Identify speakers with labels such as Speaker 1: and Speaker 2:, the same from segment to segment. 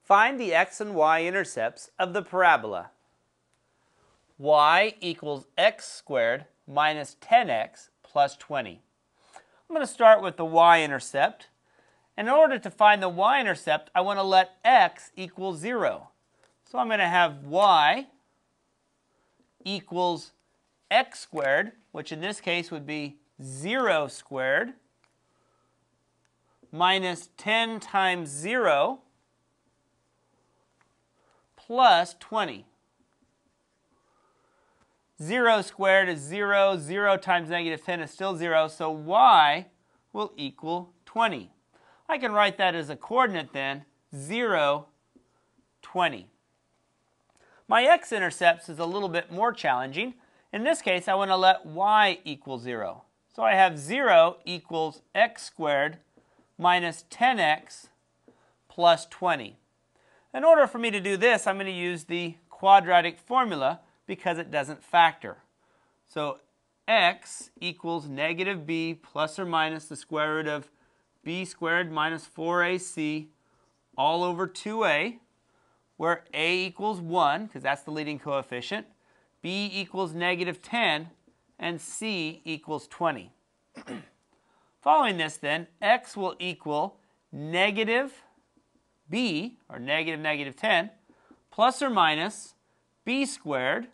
Speaker 1: Find the x and y intercepts of the parabola. Y equals x squared minus 10x plus 20. I'm going to start with the y-intercept. In order to find the y-intercept, I want to let x equal 0. So I'm going to have y equals x squared, which in this case would be 0 squared, minus 10 times 0 plus 20. 0 squared is 0. 0 times negative 10 is still 0, so y will equal 20. I can write that as a coordinate then, 0, 20. My x-intercepts is a little bit more challenging. In this case, I want to let y equal 0. So I have 0 equals x squared minus 10x plus 20. In order for me to do this, I'm going to use the quadratic formula because it doesn't factor. So x equals negative b plus or minus the square root of b squared minus 4ac all over 2a, where a equals 1, because that's the leading coefficient, b equals negative 10, and c equals 20. Following this then, x will equal negative b, or negative 10, plus or minus b squared,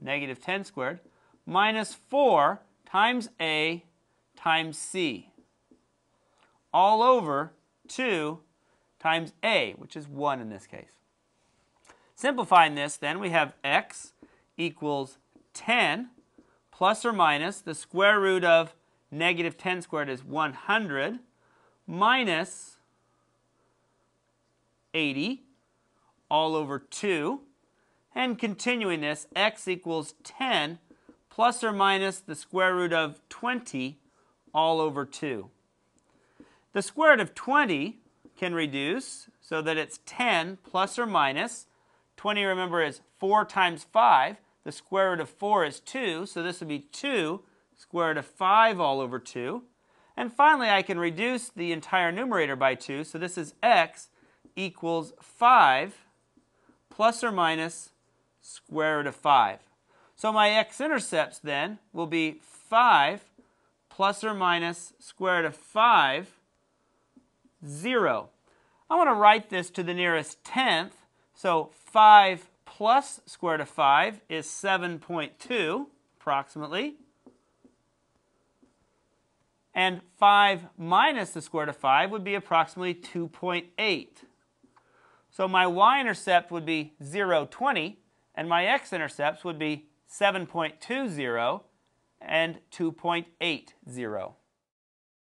Speaker 1: negative 10 squared, minus 4 times a times c, all over 2 times a, which is 1 in this case. Simplifying this, then, we have x equals 10 plus or minus the square root of negative 10 squared is 100 minus 80 all over 2. And continuing this, x equals 10 plus or minus the square root of 20 all over 2. The square root of 20 can reduce so that it's 10 plus or minus. 20, remember, is 4 times 5. The square root of 4 is 2, so this would be 2 square root of 5 all over 2. And finally, I can reduce the entire numerator by 2, so this is x equals 5 plus or minus square root of 5. So my x-intercepts then will be 5 plus or minus square root of 5, 0. I want to write this to the nearest tenth. So 5 plus square root of 5 is 7.2, approximately. And 5 minus the square root of 5 would be approximately 2.8. So my y-intercept would be 0, 20, and my x-intercepts would be 7.20 and 2.80.